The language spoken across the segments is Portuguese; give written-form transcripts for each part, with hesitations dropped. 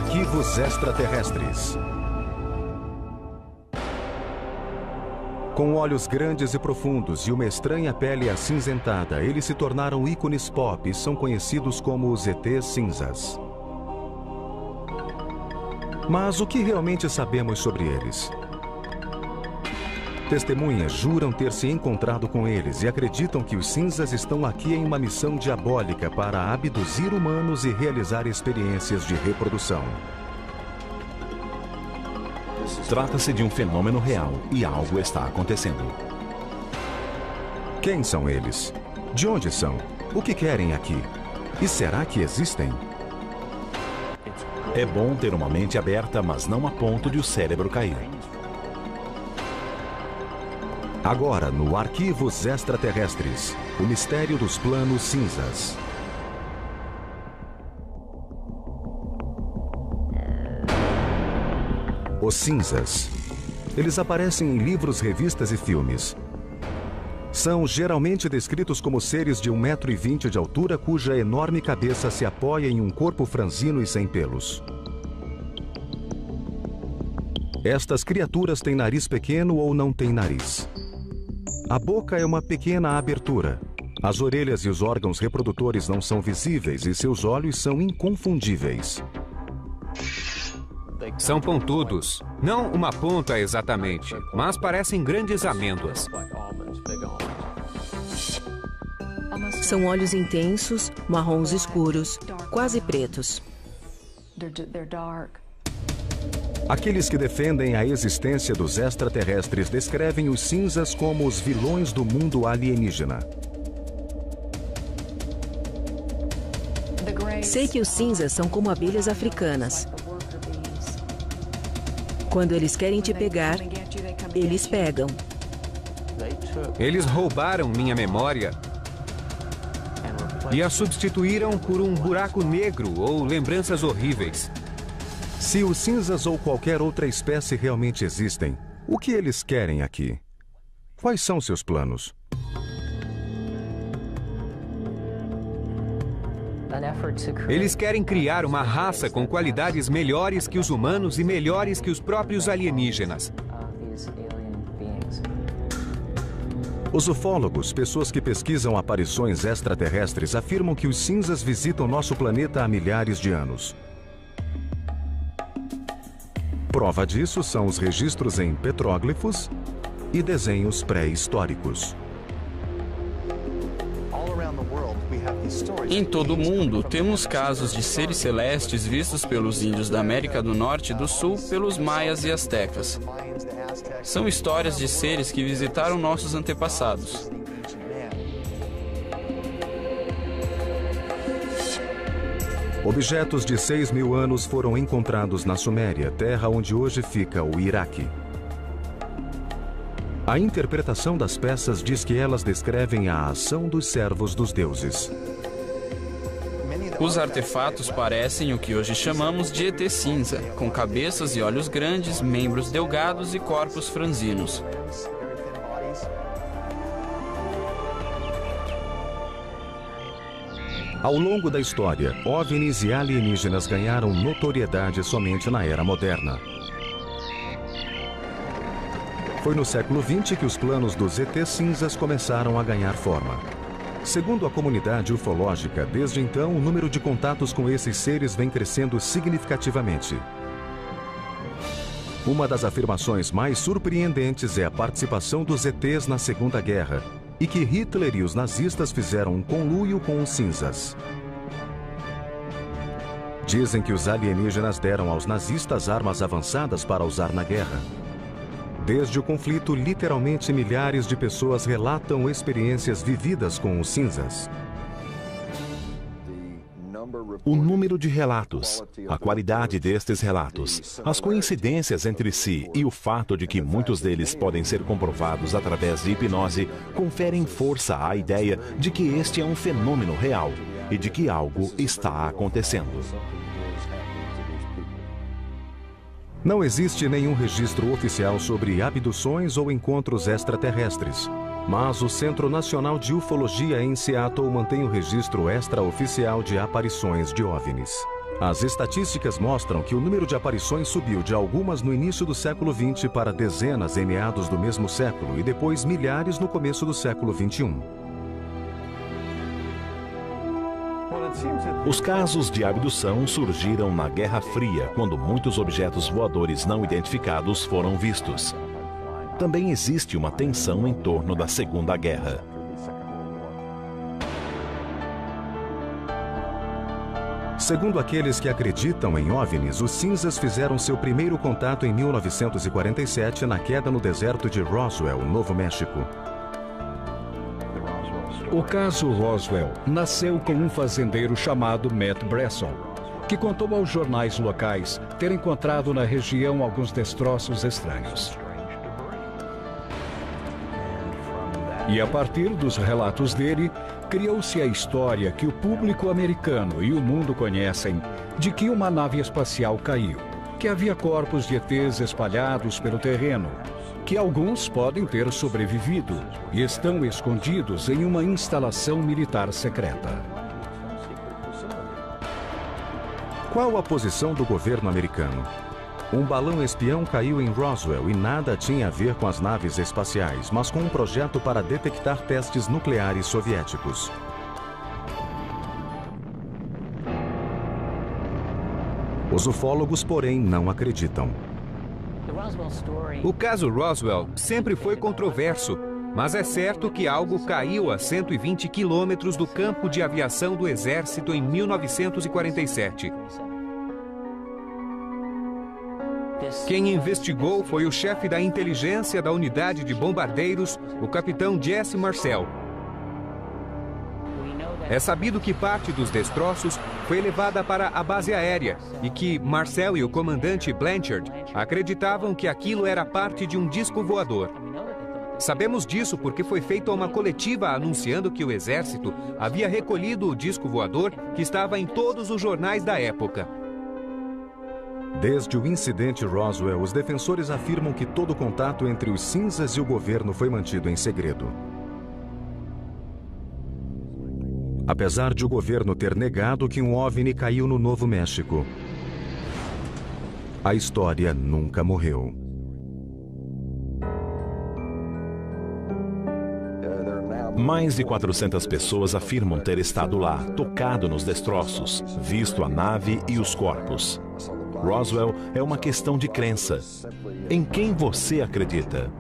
Arquivos extraterrestres. Com olhos grandes e profundos e uma estranha pele acinzentada, eles se tornaram ícones pop e são conhecidos como os ETs cinzas. Mas o que realmente sabemos sobre eles? Testemunhas juram ter se encontrado com eles e acreditam que os cinzas estão aqui em uma missão diabólica para abduzir humanos e realizar experiências de reprodução. Trata-se de um fenômeno real e algo está acontecendo. Quem são eles? De onde são? O que querem aqui? E será que existem? É bom ter uma mente aberta, mas não a ponto de o cérebro cair. Agora, no Arquivos Extraterrestres, o mistério dos planos cinzas. Os cinzas. Eles aparecem em livros, revistas e filmes. São geralmente descritos como seres de 1,20 m de altura cuja enorme cabeça se apoia em um corpo franzino e sem pelos. Estas criaturas têm nariz pequeno ou não têm nariz. A boca é uma pequena abertura. As orelhas e os órgãos reprodutores não são visíveis e seus olhos são inconfundíveis. São pontudos. Não uma ponta exatamente, mas parecem grandes amêndoas. São olhos intensos, marrons escuros, quase pretos. Aqueles que defendem a existência dos extraterrestres descrevem os cinzas como os vilões do mundo alienígena. Sei que os cinzas são como abelhas africanas. Quando eles querem te pegar, eles pegam. Eles roubaram minha memória e a substituíram por um buraco negro ou lembranças horríveis. Se os cinzas ou qualquer outra espécie realmente existem, o que eles querem aqui? Quais são seus planos? Eles querem criar uma raça com qualidades melhores que os humanos e melhores que os próprios alienígenas. Os ufólogos, pessoas que pesquisam aparições extraterrestres, afirmam que os cinzas visitam nosso planeta há milhares de anos. Prova disso são os registros em petróglifos e desenhos pré-históricos. Em todo o mundo, temos casos de seres celestes vistos pelos índios da América do Norte e do Sul, pelos maias e astecas. São histórias de seres que visitaram nossos antepassados. Objetos de 6.000 anos foram encontrados na Suméria, terra onde hoje fica o Iraque. A interpretação das peças diz que elas descrevem a ação dos servos dos deuses. Os artefatos parecem o que hoje chamamos de ET cinza, com cabeças e olhos grandes, membros delgados e corpos franzinos. Ao longo da história, OVNIs e alienígenas ganharam notoriedade somente na era moderna. Foi no século XX que os planos dos ET cinzas começaram a ganhar forma. Segundo a comunidade ufológica, desde então o número de contatos com esses seres vem crescendo significativamente. Uma das afirmações mais surpreendentes é a participação dos ETs na Segunda Guerra, e que Hitler e os nazistas fizeram um conluio com os cinzas. Dizem que os alienígenas deram aos nazistas armas avançadas para usar na guerra. Desde o conflito, literalmente milhares de pessoas relatam experiências vividas com os cinzas. O número de relatos, a qualidade destes relatos, as coincidências entre si e o fato de que muitos deles podem ser comprovados através de hipnose conferem força à ideia de que este é um fenômeno real e de que algo está acontecendo. Não existe nenhum registro oficial sobre abduções ou encontros extraterrestres. Mas o Centro Nacional de Ufologia em Seattle mantém o registro extraoficial de aparições de OVNIs. As estatísticas mostram que o número de aparições subiu de algumas no início do século XX para dezenas em meados do mesmo século e depois milhares no começo do século XXI. Os casos de abdução surgiram na Guerra Fria, quando muitos objetos voadores não identificados foram vistos. Também existe uma tensão em torno da Segunda Guerra. Segundo aqueles que acreditam em OVNIs, os cinzas fizeram seu primeiro contato em 1947 na queda no deserto de Roswell, Novo México. O caso Roswell nasceu com um fazendeiro chamado Matt Bresson, que contou aos jornais locais ter encontrado na região alguns destroços estranhos. E a partir dos relatos dele, criou-se a história que o público americano e o mundo conhecem de que uma nave espacial caiu, que havia corpos de ETs espalhados pelo terreno, que alguns podem ter sobrevivido e estão escondidos em uma instalação militar secreta. Qual a posição do governo americano? Um balão espião caiu em Roswell e nada tinha a ver com as naves espaciais, mas com um projeto para detectar testes nucleares soviéticos. Os ufólogos, porém, não acreditam. O caso Roswell sempre foi controverso, mas é certo que algo caiu a 120 quilômetros do campo de aviação do Exército em 1947. Quem investigou foi o chefe da inteligência da unidade de bombardeiros, o capitão Jesse Marcel. É sabido que parte dos destroços foi levada para a base aérea e que Marcel e o comandante Blanchard acreditavam que aquilo era parte de um disco voador. Sabemos disso porque foi feita uma coletiva anunciando que o Exército havia recolhido o disco voador que estava em todos os jornais da época. Desde o incidente Roswell, os defensores afirmam que todo contato entre os cinzas e o governo foi mantido em segredo. Apesar de o governo ter negado que um OVNI caiu no Novo México, a história nunca morreu. Mais de 400 pessoas afirmam ter estado lá, tocado nos destroços, visto a nave e os corpos. Roswell é uma questão de crença. Em quem você acredita?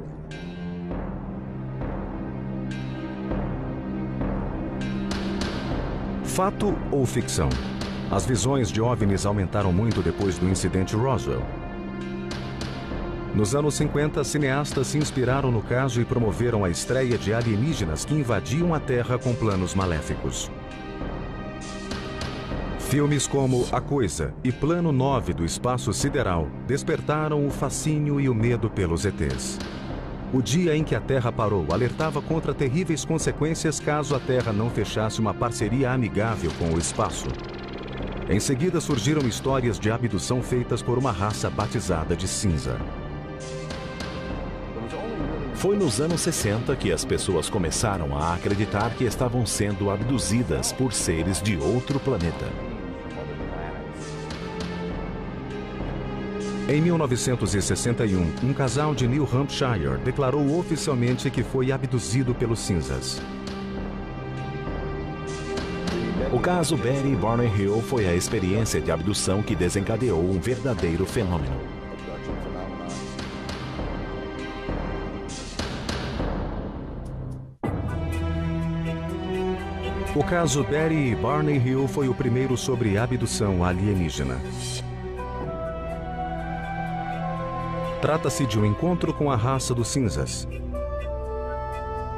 Fato ou ficção? As visões de OVNIs aumentaram muito depois do incidente Roswell. Nos anos 50, cineastas se inspiraram no caso e promoveram a estreia de alienígenas que invadiam a Terra com planos maléficos. Filmes como A Coisa e Plano 9 do Espaço Sideral despertaram o fascínio e o medo pelos ETs. O dia em que a Terra parou alertava contra terríveis consequências caso a Terra não fechasse uma parceria amigável com o espaço. Em seguida surgiram histórias de abdução feitas por uma raça batizada de cinza. Foi nos anos 60 que as pessoas começaram a acreditar que estavam sendo abduzidas por seres de outro planeta. Em 1961, um casal de New Hampshire declarou oficialmente que foi abduzido pelos cinzas. O caso Betty e Barney Hill foi a experiência de abdução que desencadeou um verdadeiro fenômeno. O caso Betty e Barney Hill foi o primeiro sobre abdução alienígena. Trata-se de um encontro com a raça dos cinzas.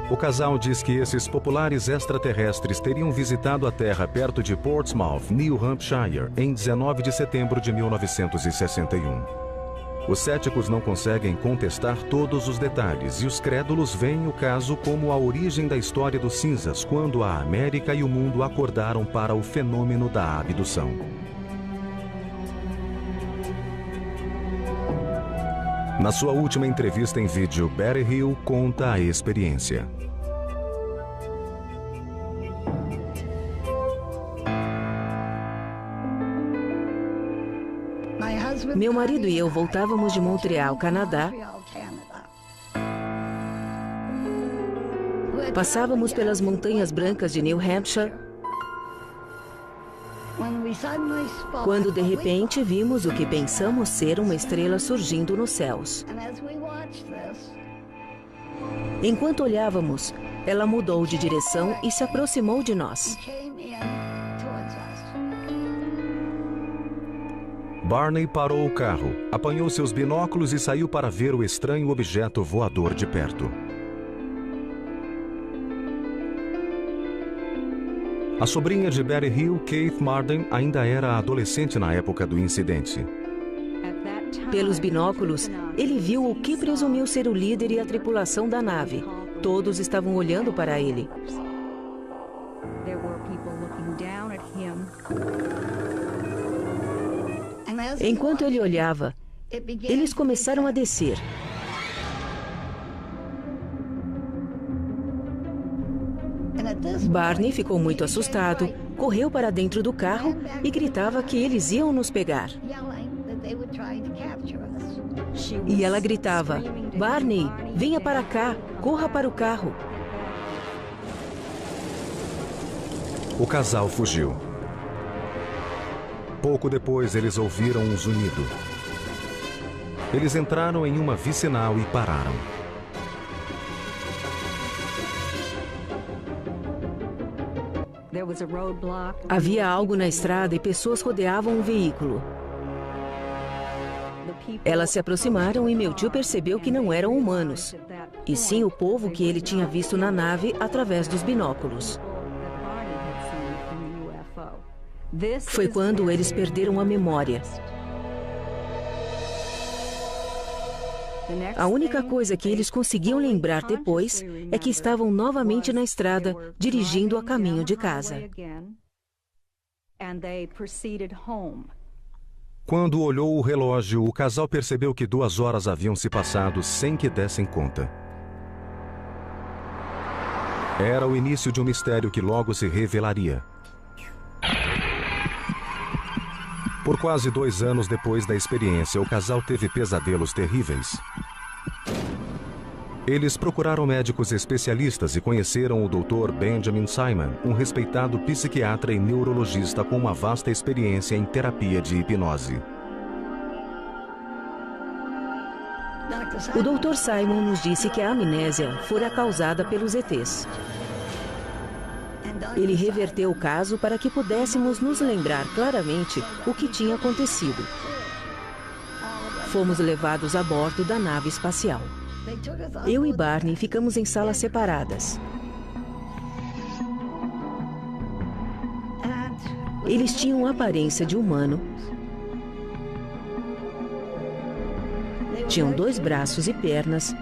O casal diz que esses populares extraterrestres teriam visitado a Terra perto de Portsmouth, New Hampshire, em 19 de setembro de 1961. Os céticos não conseguem contestar todos os detalhes e os crédulos veem o caso como a origem da história dos cinzas, quando a América e o mundo acordaram para o fenômeno da abdução. Na sua última entrevista em vídeo, Betty Hill conta a experiência. Meu marido e eu voltávamos de Montreal, Canadá. Passávamos pelas montanhas brancas de New Hampshire, quando de repente vimos o que pensamos ser uma estrela surgindo nos céus. Enquanto olhávamos, ela mudou de direção e se aproximou de nós. Barney parou o carro, apanhou seus binóculos e saiu para ver o estranho objeto voador de perto. A sobrinha de Betty Hill, Keith Marden, ainda era adolescente na época do incidente. Pelos binóculos, ele viu o que presumiu ser o líder e a tripulação da nave. Todos estavam olhando para ele. Enquanto ele olhava, eles começaram a descer. Barney ficou muito assustado, correu para dentro do carro e gritava que eles iam nos pegar. E ela gritava: "Barney, venha para cá, corra para o carro." O casal fugiu. Pouco depois, eles ouviram um zunido. Eles entraram em uma vicinal e pararam. Havia algo na estrada e pessoas rodeavam o veículo. Elas se aproximaram e meu tio percebeu que não eram humanos, e sim o povo que ele tinha visto na nave através dos binóculos. Foi quando eles perderam a memória. A única coisa que eles conseguiam lembrar depois é que estavam novamente na estrada, dirigindo a caminho de casa. Quando olhou o relógio, o casal percebeu que 2 horas haviam se passado sem que dessem conta. Era o início de um mistério que logo se revelaria. Por quase 2 anos depois da experiência, o casal teve pesadelos terríveis. Eles procuraram médicos especialistas e conheceram o Dr. Benjamin Simon, um respeitado psiquiatra e neurologista com uma vasta experiência em terapia de hipnose. O Dr. Simon nos disse que a amnésia fora causada pelos ETs. Ele reverteu o caso para que pudéssemos nos lembrar claramente o que tinha acontecido. Fomos levados a bordo da nave espacial. Eu e Barney ficamos em salas separadas. Eles tinham a aparência de humano. Tinham 2 braços e pernas.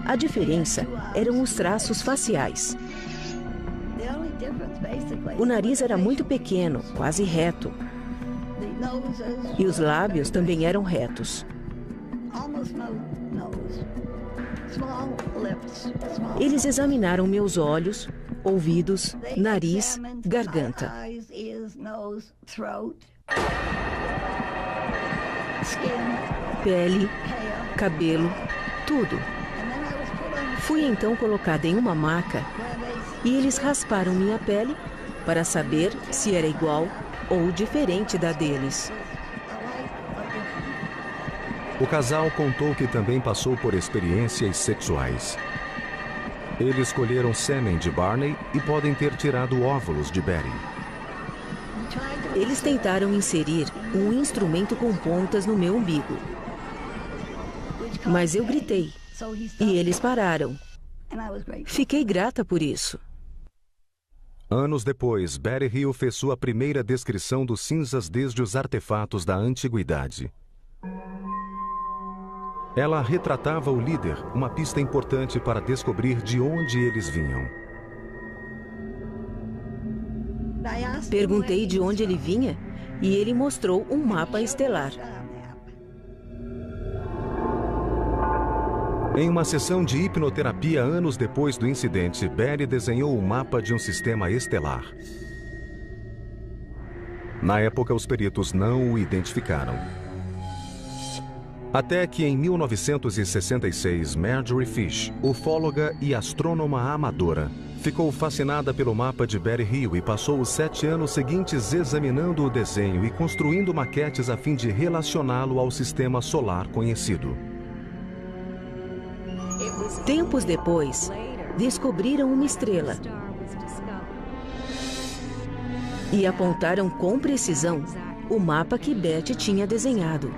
A diferença eram os traços faciais. O nariz era muito pequeno, quase reto. E os lábios também eram retos. Eles examinaram meus olhos, ouvidos, nariz, garganta. Pele, cabelo, tudo. Fui então colocada em uma maca e eles rasparam minha pele para saber se era igual ou diferente da deles. O casal contou que também passou por experiências sexuais. Eles colheram sêmen de Barney e podem ter tirado óvulos de Betty. Eles tentaram inserir um instrumento com pontas no meu umbigo. Mas eu gritei e eles pararam. Fiquei grata por isso. Anos depois, Betty Hill fez sua primeira descrição dos cinzas desde os artefatos da antiguidade. Ela retratava o líder, uma pista importante para descobrir de onde eles vinham. Perguntei de onde ele vinha e ele mostrou um mapa estelar. Em uma sessão de hipnoterapia anos depois do incidente, Betty desenhou o mapa de um sistema estelar. Na época, os peritos não o identificaram. Até que em 1966, Marjorie Fish, ufóloga e astrônoma amadora, ficou fascinada pelo mapa de Betty Hill e passou os 7 anos seguintes examinando o desenho e construindo maquetes a fim de relacioná-lo ao sistema solar conhecido. Tempos depois, descobriram uma estrela e apontaram com precisão o mapa que Betty tinha desenhado.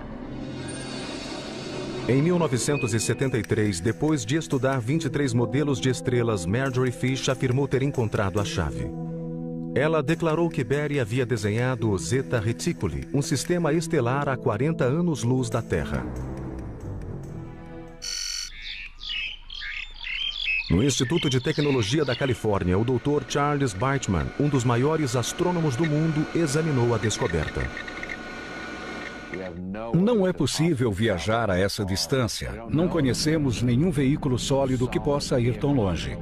Em 1973, depois de estudar 23 modelos de estrelas, Marjorie Fish afirmou ter encontrado a chave. Ela declarou que Betty havia desenhado o Zeta Reticuli, um sistema estelar a 40 anos-luz da Terra. No Instituto de Tecnologia da Califórnia, o Dr. Charles Bateman, um dos maiores astrônomos do mundo, examinou a descoberta. Não é possível viajar a essa distância. Não conhecemos nenhum veículo sólido que possa ir tão longe.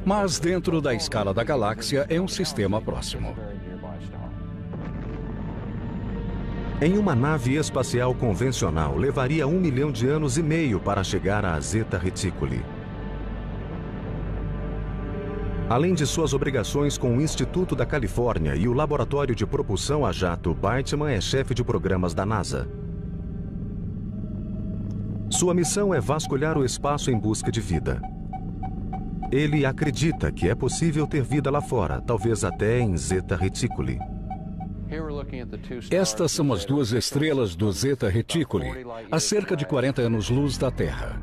Mas dentro da escala da galáxia é um sistema próximo. Em uma nave espacial convencional, levaria 1,5 milhão de anos para chegar a Zeta Reticuli. Além de suas obrigações com o Instituto da Califórnia e o Laboratório de Propulsão a Jato, Bateman é chefe de programas da NASA. Sua missão é vasculhar o espaço em busca de vida. Ele acredita que é possível ter vida lá fora, talvez até em Zeta Reticuli. Estas são as 2 estrelas do Zeta Reticuli, a cerca de 40 anos-luz da Terra.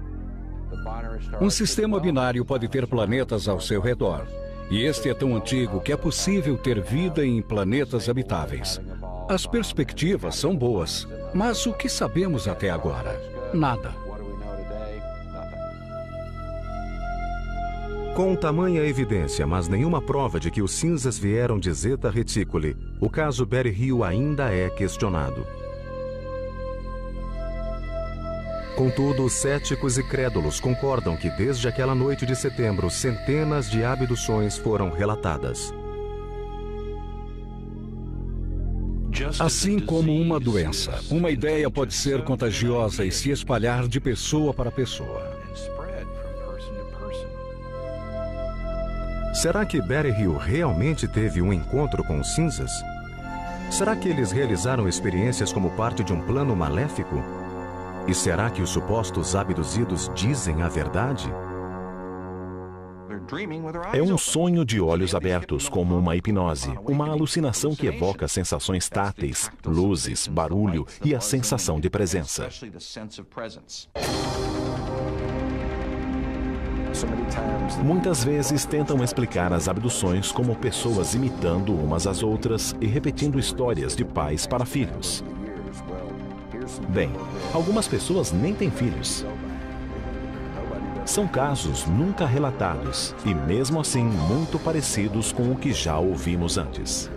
Um sistema binário pode ter planetas ao seu redor, e este é tão antigo que é possível ter vida em planetas habitáveis. As perspectivas são boas, mas o que sabemos até agora? Nada. Com tamanha evidência, mas nenhuma prova de que os cinzas vieram de Zeta Reticuli, o caso Betty Hill ainda é questionado. Contudo, céticos e crédulos concordam que desde aquela noite de setembro, centenas de abduções foram relatadas. Assim como uma doença, uma ideia pode ser contagiosa e se espalhar de pessoa para pessoa. Será que Betty Hill realmente teve um encontro com os cinzas? Será que eles realizaram experiências como parte de um plano maléfico? E será que os supostos abduzidos dizem a verdade? É um sonho de olhos abertos, como uma hipnose, uma alucinação que evoca sensações táteis, luzes, barulho e a sensação de presença. Muitas vezes tentam explicar as abduções como pessoas imitando umas às outras e repetindo histórias de pais para filhos. Bem, algumas pessoas nem têm filhos. São casos nunca relatados e, mesmo assim, muito parecidos com o que já ouvimos antes.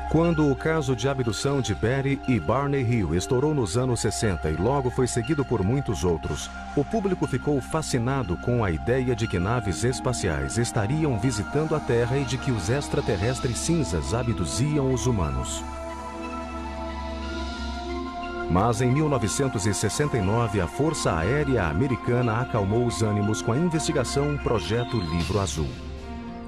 Quando o caso de abdução de Betty e Barney Hill estourou nos anos 60 e logo foi seguido por muitos outros, o público ficou fascinado com a ideia de que naves espaciais estariam visitando a Terra e de que os extraterrestres cinzas abduziam os humanos. Mas em 1969, a Força Aérea Americana acalmou os ânimos com a investigação Projeto Livro Azul.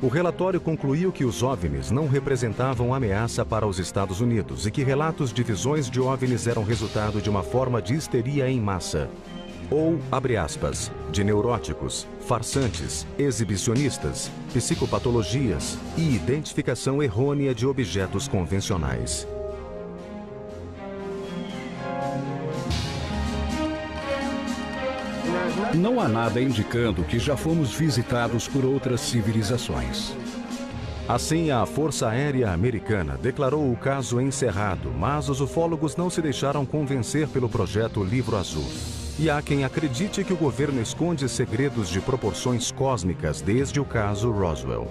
O relatório concluiu que os OVNIs não representavam ameaça para os Estados Unidos e que relatos de visões de OVNIs eram resultado de uma forma de histeria em massa. Ou, abre aspas, de neuróticos, farsantes, exibicionistas, psicopatologias e identificação errônea de objetos convencionais. Não há nada indicando que já fomos visitados por outras civilizações. Assim, a Força Aérea Americana declarou o caso encerrado, mas os ufólogos não se deixaram convencer pelo projeto Livro Azul. E há quem acredite que o governo esconde segredos de proporções cósmicas desde o caso Roswell.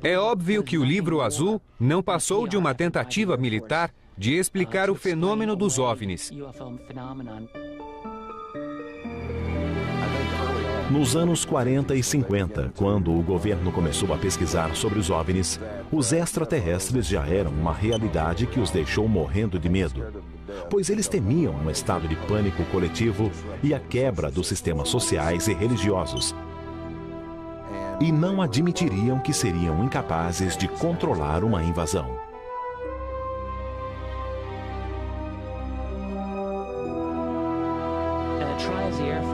É óbvio que o Livro Azul não passou de uma tentativa militar de explicar o fenômeno dos OVNIs. Nos anos 40 e 50, quando o governo começou a pesquisar sobre os OVNIs, os extraterrestres já eram uma realidade que os deixou morrendo de medo, pois eles temiam um estado de pânico coletivo e a quebra dos sistemas sociais e religiosos, e não admitiriam que seriam incapazes de controlar uma invasão.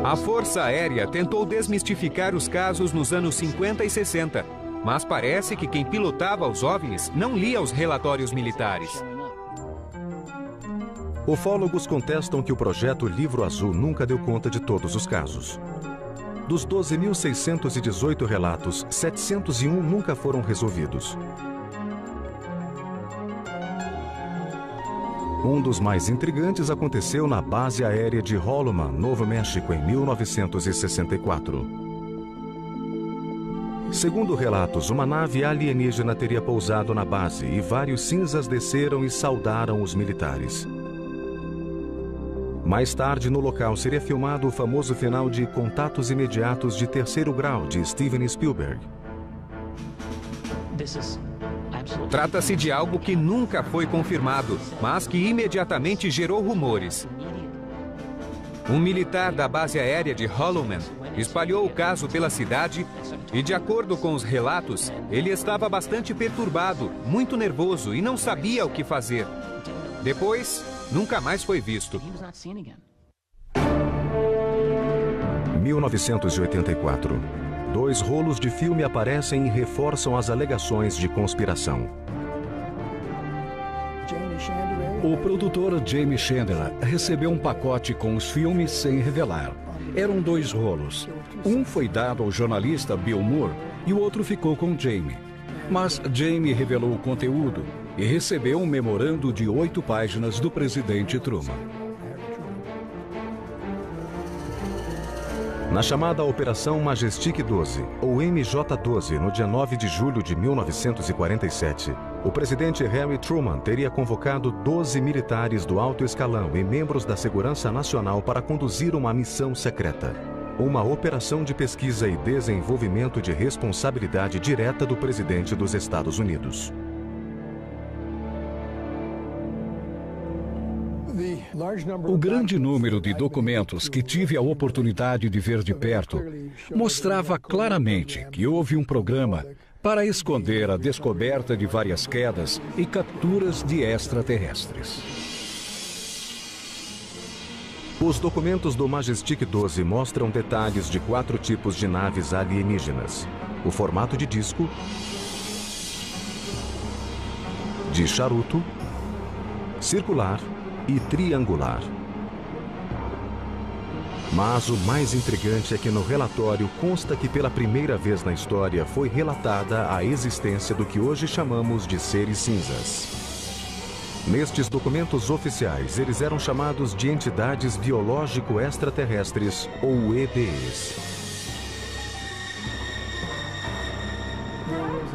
A Força Aérea tentou desmistificar os casos nos anos 50 e 60, mas parece que quem pilotava os OVNIs não lia os relatórios militares. Ufólogos contestam que o projeto Livro Azul nunca deu conta de todos os casos. Dos 12.618 relatos, 701 nunca foram resolvidos. Um dos mais intrigantes aconteceu na base aérea de Holloman, Novo México, em 1964. Segundo relatos, uma nave alienígena teria pousado na base e vários cinzas desceram e saudaram os militares. Mais tarde, no local, seria filmado o famoso final de Contatos Imediatos de Terceiro Grau, de Steven Spielberg. Trata-se de algo que nunca foi confirmado, mas que imediatamente gerou rumores. Um militar da base aérea de Holloman espalhou o caso pela cidade e, de acordo com os relatos, ele estava bastante perturbado, muito nervoso e não sabia o que fazer. Depois, nunca mais foi visto. 1984. 2 rolos de filme aparecem e reforçam as alegações de conspiração. O produtor Jamie Chandler recebeu um pacote com os filmes sem revelar. Eram 2 rolos. Um foi dado ao jornalista Bill Moore e o outro ficou com Jamie. Mas Jamie revelou o conteúdo e recebeu um memorando de 8 páginas do presidente Truman. Na chamada Operação Majestic 12, ou MJ-12, no dia 9 de julho de 1947, o presidente Harry Truman teria convocado 12 militares do alto escalão e membros da Segurança Nacional para conduzir uma missão secreta. Uma operação de pesquisa e desenvolvimento de responsabilidade direta do presidente dos Estados Unidos. O grande número de documentos que tive a oportunidade de ver de perto mostrava claramente que houve um programa para esconder a descoberta de várias quedas e capturas de extraterrestres. Os documentos do Majestic 12 mostram detalhes de 4 tipos de naves alienígenas: o formato de disco, de charuto, circular e triangular. Mas o mais intrigante é que no relatório consta que pela primeira vez na história foi relatada a existência do que hoje chamamos de seres cinzas. Nestes documentos oficiais, eles eram chamados de entidades biológico-extraterrestres, ou EBEs.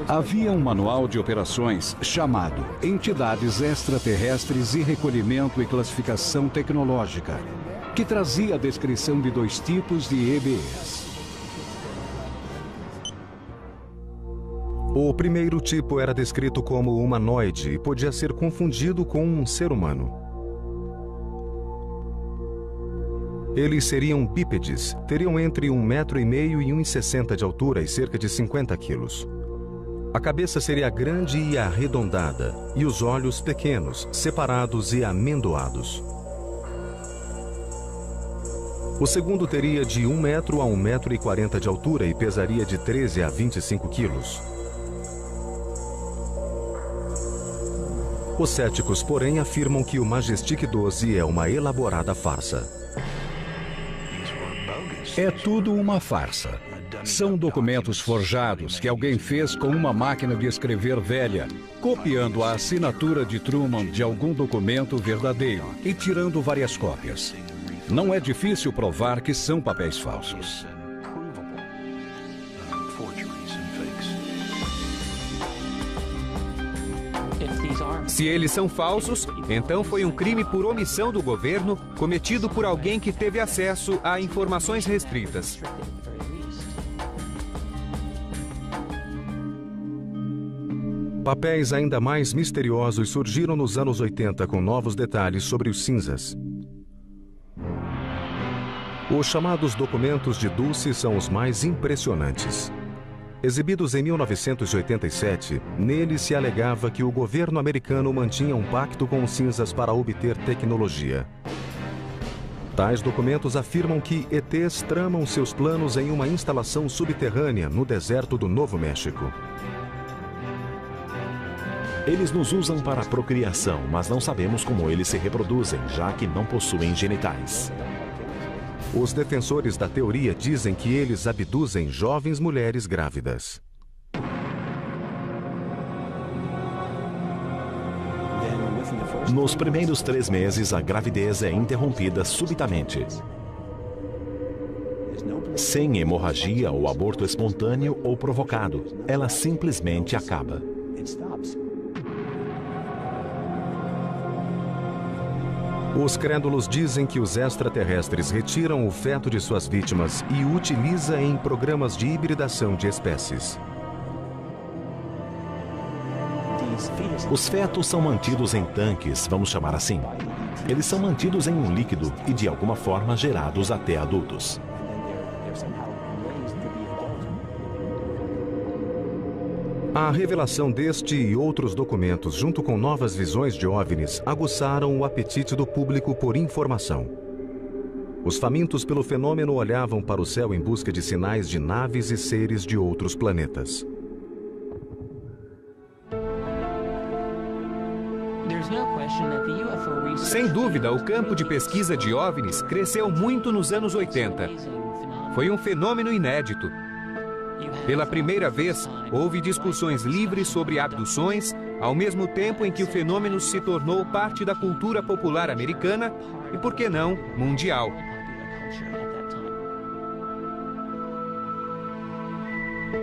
Havia um manual de operações chamado Entidades Extraterrestres e Recolhimento e Classificação Tecnológica, que trazia a descrição de 2 tipos de EBEs. O primeiro tipo era descrito como humanoide e podia ser confundido com um ser humano. Eles seriam bípedes, teriam entre 1,5 metro e 1,60 m de altura e cerca de 50 quilos. A cabeça seria grande e arredondada, e os olhos pequenos, separados e amendoados. O segundo teria de 1 metro a 1,40 m de altura e pesaria de 13 a 25 quilos. Os céticos, porém, afirmam que o Majestic 12 é uma elaborada farsa. É tudo uma farsa. São documentos forjados que alguém fez com uma máquina de escrever velha, copiando a assinatura de Truman de algum documento verdadeiro e tirando várias cópias. Não é difícil provar que são papéis falsos. Se eles são falsos, então foi um crime por omissão do governo cometido por alguém que teve acesso a informações restritas. Papéis ainda mais misteriosos surgiram nos anos 80 com novos detalhes sobre os cinzas. Os chamados documentos de Dulce são os mais impressionantes. Exibidos em 1987, neles se alegava que o governo americano mantinha um pacto com os cinzas para obter tecnologia. Tais documentos afirmam que ETs tramam seus planos em uma instalação subterrânea no deserto do Novo México. Eles nos usam para a procriação, mas não sabemos como eles se reproduzem, já que não possuem genitais. Os defensores da teoria dizem que eles abduzem jovens mulheres grávidas. Nos primeiros 3 meses, a gravidez é interrompida subitamente. Sem hemorragia ou aborto espontâneo ou provocado, ela simplesmente acaba. Os crédulos dizem que os extraterrestres retiram o feto de suas vítimas e o utiliza em programas de hibridação de espécies. Os fetos são mantidos em tanques, vamos chamar assim. Eles são mantidos em um líquido e, de alguma forma, gerados até adultos. A revelação deste e outros documentos, junto com novas visões de OVNIs, aguçaram o apetite do público por informação. Os famintos pelo fenômeno olhavam para o céu em busca de sinais de naves e seres de outros planetas. Sem dúvida, o campo de pesquisa de OVNIs cresceu muito nos anos 80. Foi um fenômeno inédito. Pela primeira vez, houve discussões livres sobre abduções, ao mesmo tempo em que o fenômeno se tornou parte da cultura popular americana e, por que não, mundial.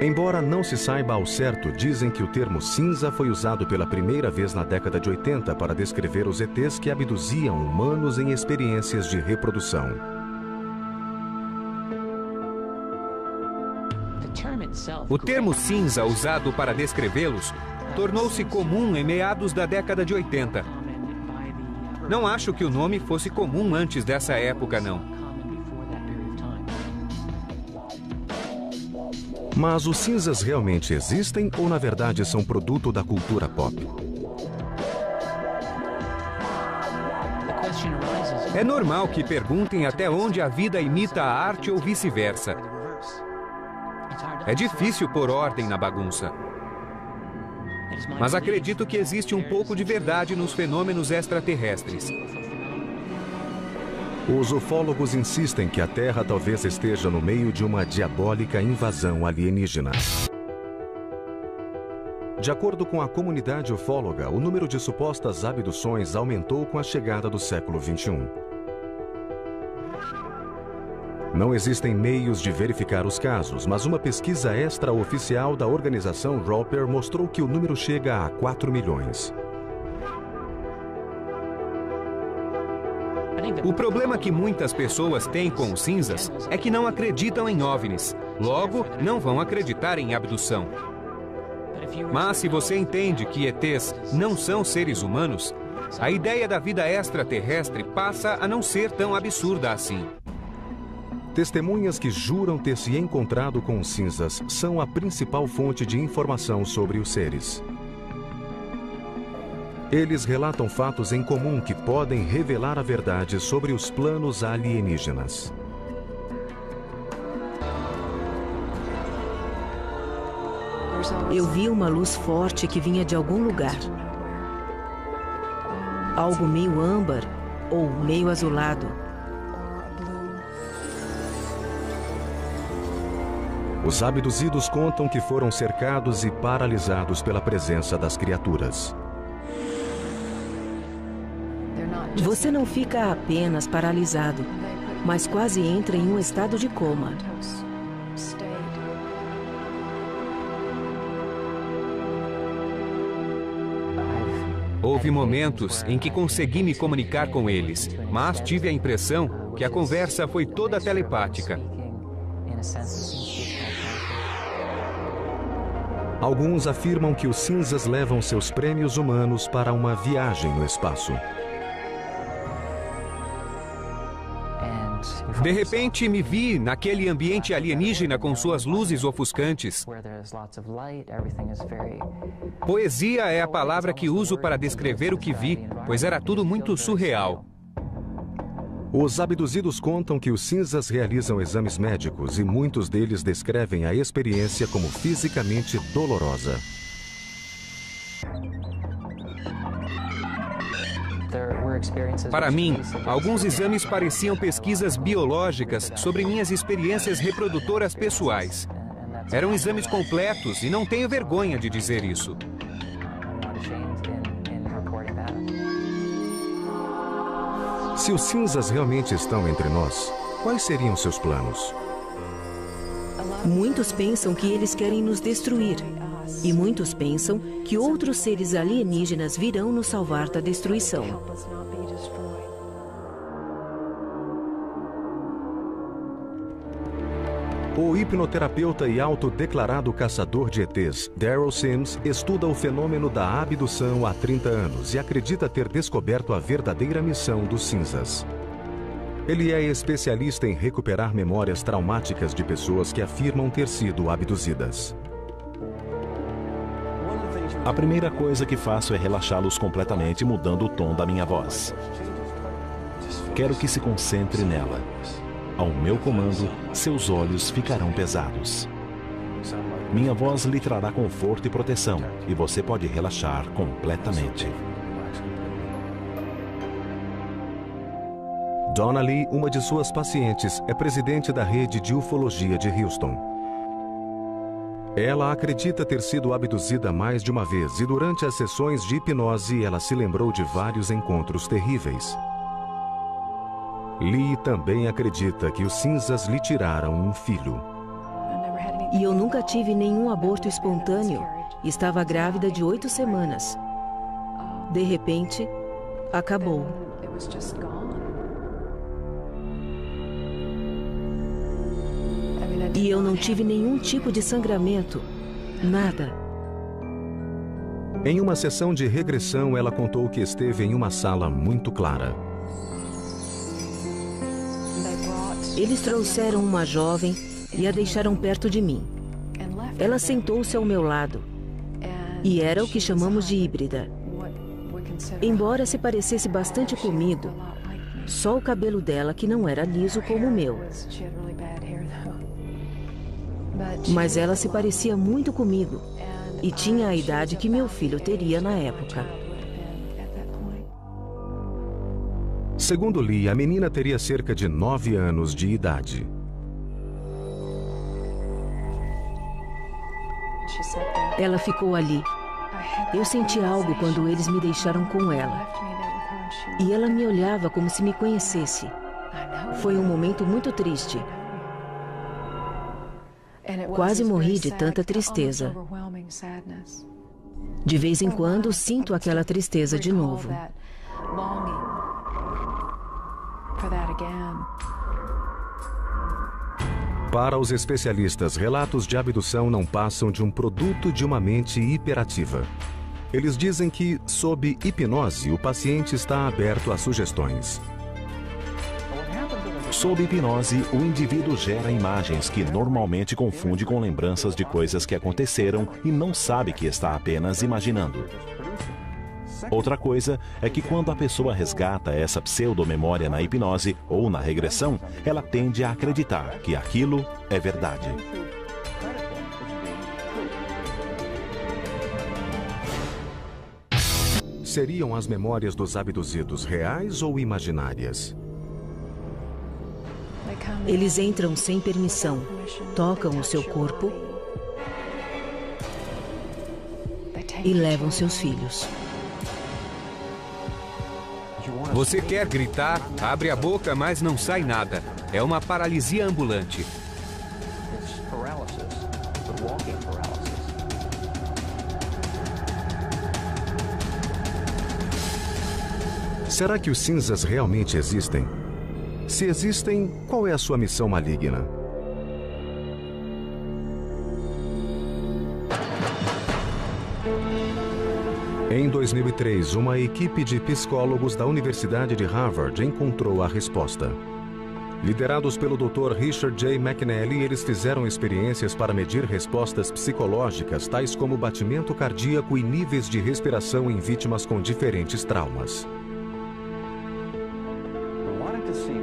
Embora não se saiba ao certo, dizem que o termo cinza foi usado pela primeira vez na década de 80 para descrever os ETs que abduziam humanos em experiências de reprodução. O termo cinza usado para descrevê-los tornou-se comum em meados da década de 80. Não acho que o nome fosse comum antes dessa época, não. Mas os cinzas realmente existem ou, na verdade, são produto da cultura pop? É normal que perguntem até onde a vida imita a arte ou vice-versa. É difícil pôr ordem na bagunça. Mas acredito que existe um pouco de verdade nos fenômenos extraterrestres. Os ufólogos insistem que a Terra talvez esteja no meio de uma diabólica invasão alienígena. De acordo com a comunidade ufóloga, o número de supostas abduções aumentou com a chegada do século XXI. Não existem meios de verificar os casos, mas uma pesquisa extraoficial da organização Roper mostrou que o número chega a 4 milhões. O problema que muitas pessoas têm com os cinzas é que não acreditam em OVNIs. Logo, não vão acreditar em abdução. Mas se você entende que ETs não são seres humanos, a ideia da vida extraterrestre passa a não ser tão absurda assim. Testemunhas que juram ter se encontrado com os cinzas são a principal fonte de informação sobre os seres. Eles relatam fatos em comum que podem revelar a verdade sobre os planos alienígenas. Eu vi uma luz forte que vinha de algum lugar. Algo meio âmbar ou meio azulado. Os abduzidos contam que foram cercados e paralisados pela presença das criaturas. Você não fica apenas paralisado, mas quase entra em um estado de coma. Houve momentos em que consegui me comunicar com eles, mas tive a impressão que a conversa foi toda telepática. Alguns afirmam que os cinzas levam seus prêmios humanos para uma viagem no espaço. De repente, me vi naquele ambiente alienígena com suas luzes ofuscantes. Poesia é a palavra que uso para descrever o que vi, pois era tudo muito surreal. Os abduzidos contam que os cinzas realizam exames médicos e muitos deles descrevem a experiência como fisicamente dolorosa. Para mim, alguns exames pareciam pesquisas biológicas sobre minhas experiências reprodutoras pessoais. Eram exames completos e não tenho vergonha de dizer isso. Se os cinzas realmente estão entre nós, quais seriam seus planos? Muitos pensam que eles querem nos destruir. E muitos pensam que outros seres alienígenas virão nos salvar da destruição. O hipnoterapeuta e autodeclarado caçador de ETs, Daryl Sims, estuda o fenômeno da abdução há 30 anos e acredita ter descoberto a verdadeira missão dos cinzas. Ele é especialista em recuperar memórias traumáticas de pessoas que afirmam ter sido abduzidas. A primeira coisa que faço é relaxá-los completamente, mudando o tom da minha voz. Quero que se concentre nela. Ao meu comando, seus olhos ficarão pesados. Minha voz lhe trará conforto e proteção, e você pode relaxar completamente. Donna Lee, uma de suas pacientes, é presidente da rede de ufologia de Houston. Ela acredita ter sido abduzida mais de uma vez e durante as sessões de hipnose ela se lembrou de vários encontros terríveis. Lee também acredita que os cinzas lhe tiraram um filho. E eu nunca tive nenhum aborto espontâneo. Estava grávida de 8 semanas. De repente, acabou. E eu não tive nenhum tipo de sangramento. Nada. Em uma sessão de regressão, ela contou que esteve em uma sala muito clara. Eles trouxeram uma jovem e a deixaram perto de mim. Ela sentou-se ao meu lado. E era o que chamamos de híbrida. Embora se parecesse bastante comigo, só o cabelo dela que não era liso como o meu. Mas ela se parecia muito comigo e tinha a idade que meu filho teria na época. Segundo Lee, a menina teria cerca de 9 anos de idade. Ela ficou ali. Eu senti algo quando eles me deixaram com ela. E ela me olhava como se me conhecesse. Foi um momento muito triste. Quase morri de tanta tristeza. De vez em quando, sinto aquela tristeza de novo. Para os especialistas, relatos de abdução não passam de um produto de uma mente hiperativa. Eles dizem que, sob hipnose, o paciente está aberto a sugestões. Sob hipnose, o indivíduo gera imagens que normalmente confunde com lembranças de coisas que aconteceram e não sabe que está apenas imaginando. Outra coisa é que quando a pessoa resgata essa pseudomemória na hipnose ou na regressão, ela tende a acreditar que aquilo é verdade. Seriam as memórias dos abduzidos reais ou imaginárias? Eles entram sem permissão, tocam o seu corpo e levam seus filhos. Você quer gritar, abre a boca, mas não sai nada. É uma paralisia ambulante. Será que os cinzas realmente existem? Se existem, qual é a sua missão maligna? Em 2003, uma equipe de psicólogos da Universidade de Harvard encontrou a resposta. Liderados pelo Dr. Richard J. McNally, eles fizeram experiências para medir respostas psicológicas, tais como batimento cardíaco e níveis de respiração em vítimas com diferentes traumas.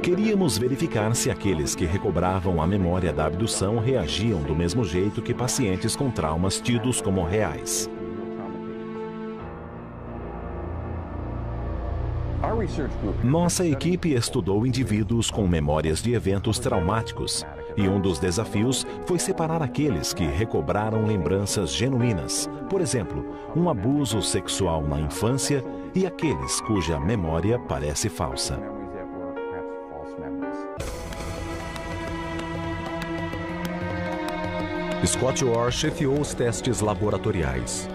Queríamos verificar se aqueles que recobravam a memória da abdução reagiam do mesmo jeito que pacientes com traumas tidos como reais. Nossa equipe estudou indivíduos com memórias de eventos traumáticos, e um dos desafios foi separar aqueles que recobraram lembranças genuínas, por exemplo, um abuso sexual na infância, e aqueles cuja memória parece falsa. Scott Orr chefiou os testes laboratoriais.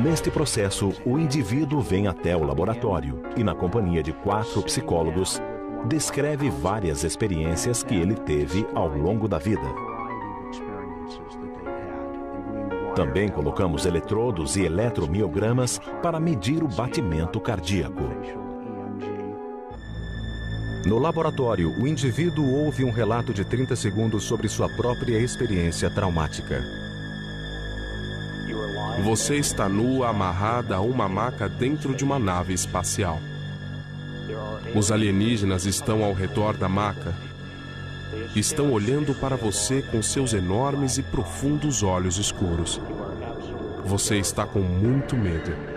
Neste processo, o indivíduo vem até o laboratório e, na companhia de 4 psicólogos, descreve várias experiências que ele teve ao longo da vida. Também colocamos eletrodos e eletromiogramas para medir o batimento cardíaco. No laboratório, o indivíduo ouve um relato de 30 segundos sobre sua própria experiência traumática. Você está nua, amarrada a uma maca dentro de uma nave espacial. Os alienígenas estão ao redor da maca. Estão olhando para você com seus enormes e profundos olhos escuros. Você está com muito medo.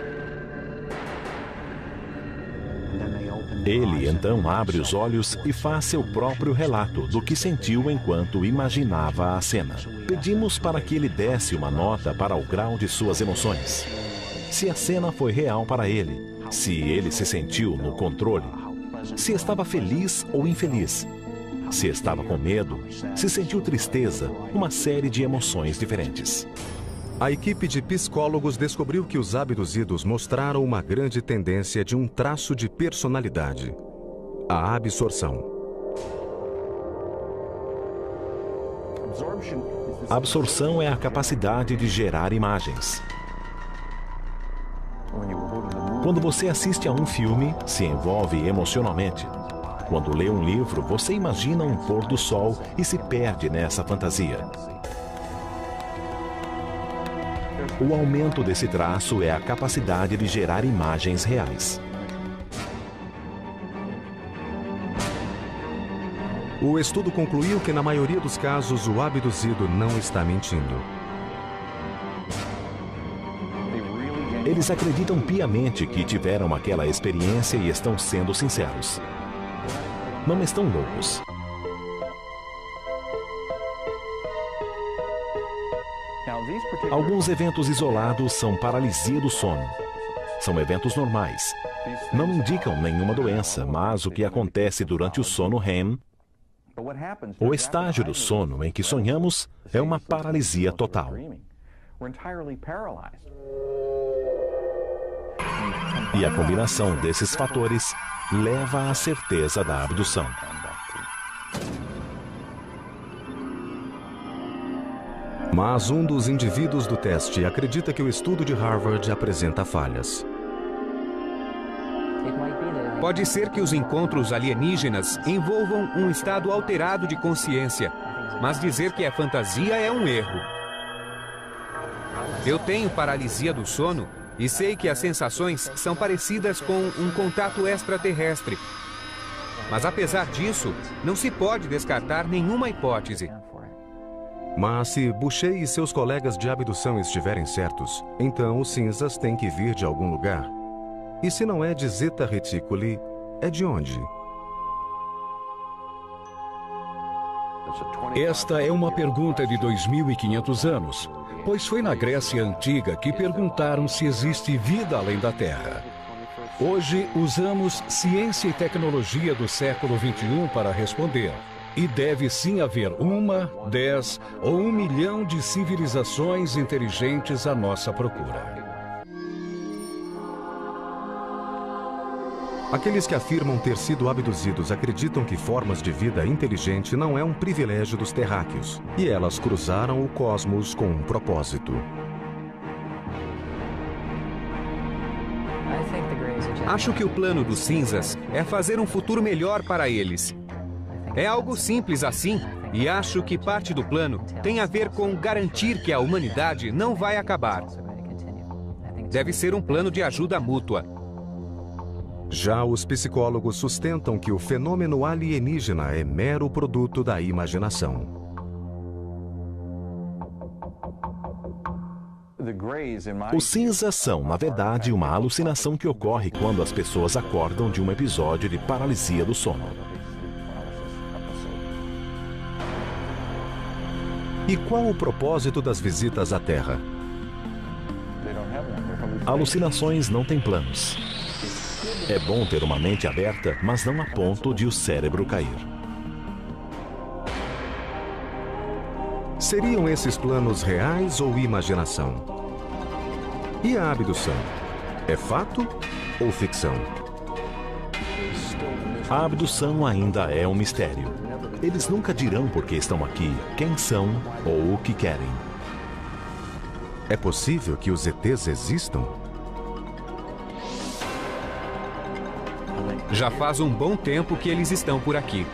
Ele então abre os olhos e faz seu próprio relato do que sentiu enquanto imaginava a cena. Pedimos para que ele desse uma nota para o grau de suas emoções. Se a cena foi real para ele, se ele se sentiu no controle, se estava feliz ou infeliz, se estava com medo, se sentiu tristeza, uma série de emoções diferentes. A equipe de psicólogos descobriu que os abduzidos mostraram uma grande tendência de um traço de personalidade: a absorção. A absorção é a capacidade de gerar imagens. Quando você assiste a um filme, se envolve emocionalmente. Quando lê um livro, você imagina um pôr do sol e se perde nessa fantasia. O aumento desse traço é a capacidade de gerar imagens reais. O estudo concluiu que, na maioria dos casos, o abduzido não está mentindo. Eles acreditam piamente que tiveram aquela experiência e estão sendo sinceros. Não estão loucos. Alguns eventos isolados são paralisia do sono. São eventos normais. Não indicam nenhuma doença, mas o que acontece durante o sono REM, o estágio do sono em que sonhamos, é uma paralisia total. E a combinação desses fatores leva à certeza da abdução. Mas um dos indivíduos do teste acredita que o estudo de Harvard apresenta falhas. Pode ser que os encontros alienígenas envolvam um estado alterado de consciência, mas dizer que é fantasia é um erro. Eu tenho paralisia do sono e sei que as sensações são parecidas com um contato extraterrestre. Mas apesar disso, não se pode descartar nenhuma hipótese. Mas se Boucher e seus colegas de abdução estiverem certos, então os cinzas têm que vir de algum lugar. E se não é de Zeta Reticuli, é de onde? Esta é uma pergunta de 2.500 anos, pois foi na Grécia Antiga que perguntaram se existe vida além da Terra. Hoje usamos ciência e tecnologia do século XXI para responder. E deve sim haver 1, 10 ou 1 milhão de civilizações inteligentes à nossa procura. Aqueles que afirmam ter sido abduzidos acreditam que formas de vida inteligente não é um privilégio dos terráqueos, e elas cruzaram o cosmos com um propósito. Acho que o plano dos cinzas é fazer um futuro melhor para eles. É algo simples assim, e acho que parte do plano tem a ver com garantir que a humanidade não vai acabar. Deve ser um plano de ajuda mútua. Já os psicólogos sustentam que o fenômeno alienígena é mero produto da imaginação. Os cinzas são, na verdade, uma alucinação que ocorre quando as pessoas acordam de um episódio de paralisia do sono. E qual o propósito das visitas à Terra? Alucinações não têm planos. É bom ter uma mente aberta, mas não a ponto de o cérebro cair. Seriam esses planos reais ou imaginação? E a abdução? É fato ou ficção? A abdução ainda é um mistério. Eles nunca dirão por que estão aqui, quem são ou o que querem. É possível que os ETs existam? Já faz um bom tempo que eles estão por aqui.